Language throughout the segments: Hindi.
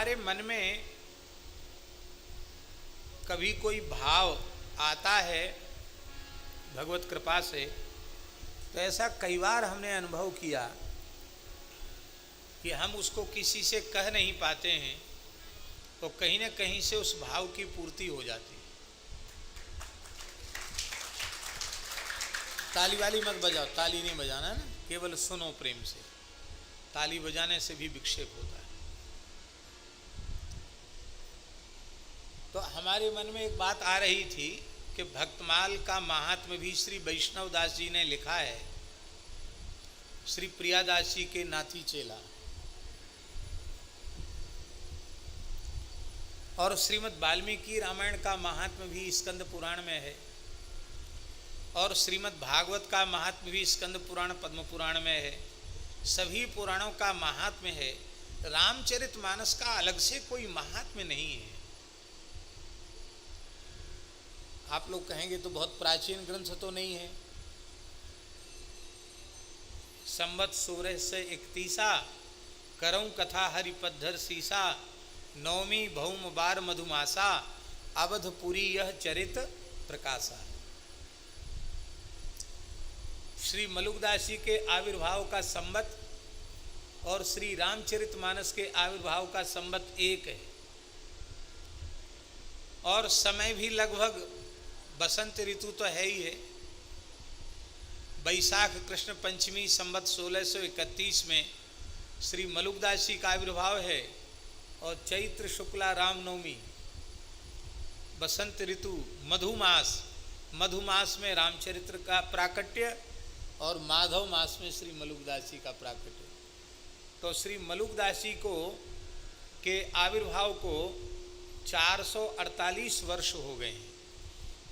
हमारे मन में कभी कोई भाव आता है भगवत कृपा से, तो ऐसा कई बार हमने अनुभव किया कि हम उसको किसी से कह नहीं पाते हैं, तो कहीं न कहीं से उस भाव की पूर्ति हो जाती है। ताली वाली मत बजाओ, ताली नहीं बजाना ना, केवल सुनो प्रेम से। ताली बजाने से भी विक्षेप होता है। तो हमारे मन में एक बात आ रही थी कि भक्तमाल का महात्म्य भी श्री वैष्णव दास जी ने लिखा है, श्री प्रियादास जी के नाती चेला, और श्रीमद् वाल्मीकि रामायण का महात्म्य भी स्कंद पुराण में है, और श्रीमद् भागवत का महात्म्य भी स्कंद पुराण पद्म पुराण में है। सभी पुराणों का महात्म्य है। रामचरितमानस का अलग से कोई महात्म्य नहीं है। आप लोग कहेंगे तो बहुत प्राचीन ग्रंथ तो नहीं है। संवत 1631 करऊं कथा हरिपद्धर सीसा, नवमी भौम बार मधुमासा, अवधपुरी यह चरित प्रकाशा। श्री मलुकदास जी के आविर्भाव का संवत और श्री रामचरितमानस के आविर्भाव का संवत एक है, और समय भी लगभग बसंत ऋतु तो है ही है। बैसाख कृष्ण पंचमी संवत 1631 में श्री मलुकदास जी का आविर्भाव है, और चैत्र शुक्ला रामनवमी, बसंत ऋतु, मधुमास, मधुमास में रामचरित्र का प्राकट्य, और माधव मास में श्री मलुकदास जी का प्राकट्य। तो श्री मलुकदास जी को के आविर्भाव को 448 वर्ष हो गए हैं।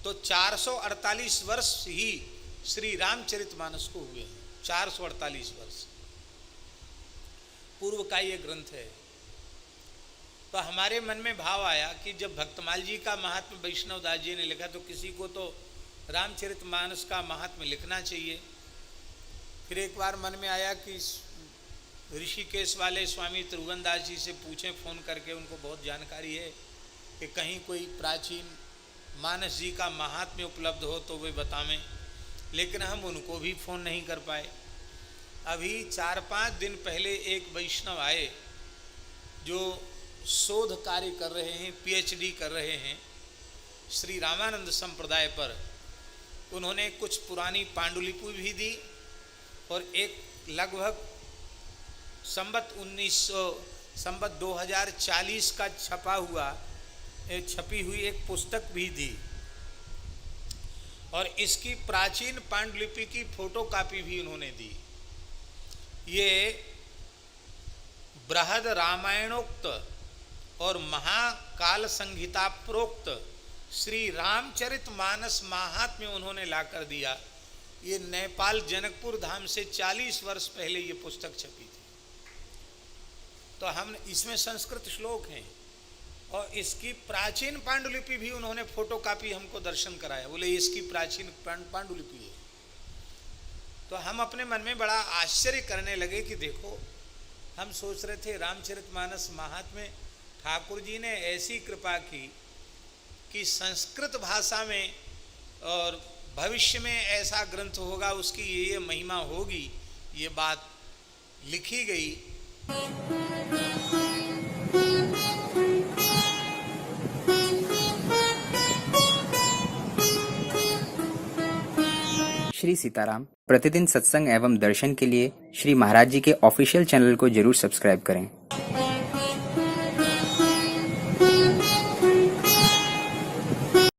तो 448 वर्ष ही श्री रामचरितमानस को हुए हैं। 448 वर्ष पूर्व का ये ग्रंथ है। तो हमारे मन में भाव आया कि जब भक्तमाल जी का महात्म्य वैष्णव दास जी ने लिखा, तो किसी को तो रामचरितमानस का महात्म्य लिखना चाहिए। फिर एक बार मन में आया कि ऋषिकेश वाले स्वामी त्रिभुवनदास जी से पूछें फ़ोन करके, उनको बहुत जानकारी है कि कहीं कोई प्राचीन मानस जी का महात्म्य उपलब्ध हो तो वे बतावें। लेकिन हम उनको भी फ़ोन नहीं कर पाए। अभी 4-5 दिन पहले एक वैष्णव आए जो शोध कार्य कर रहे हैं, PhD कर रहे हैं श्री रामानंद संप्रदाय पर। उन्होंने कुछ पुरानी पांडुलिपि भी दी, और एक लगभग संवत 2040 का छपी हुई एक पुस्तक भी दी, और इसकी प्राचीन पांडुलिपि की फोटो कॉपी भी उन्होंने दी। ये बृहद रामायणोक्त और महाकाल संहिता प्रोक्त श्री रामचरितमानस महात्म्य उन्होंने लाकर दिया। ये नेपाल जनकपुर धाम से 40 वर्ष पहले ये पुस्तक छपी थी। तो हम इसमें संस्कृत श्लोक हैं, और इसकी प्राचीन पांडुलिपि भी उन्होंने फोटो कॉपी हमको दर्शन कराया। बोले इसकी प्राचीन पांडुलिपि है। तो हम अपने मन में बड़ा आश्चर्य करने लगे कि देखो, हम सोच रहे थे रामचरितमानस महात्म्य ठाकुर जी ने ऐसी कृपा की कि संस्कृत भाषा में और भविष्य में ऐसा ग्रंथ होगा, उसकी ये महिमा होगी, ये बात लिखी गई। श्री सीताराम प्रतिदिन सत्संग एवं दर्शन के लिए श्री महाराज जी के ऑफिशियल चैनल को जरूर सब्सक्राइब करें।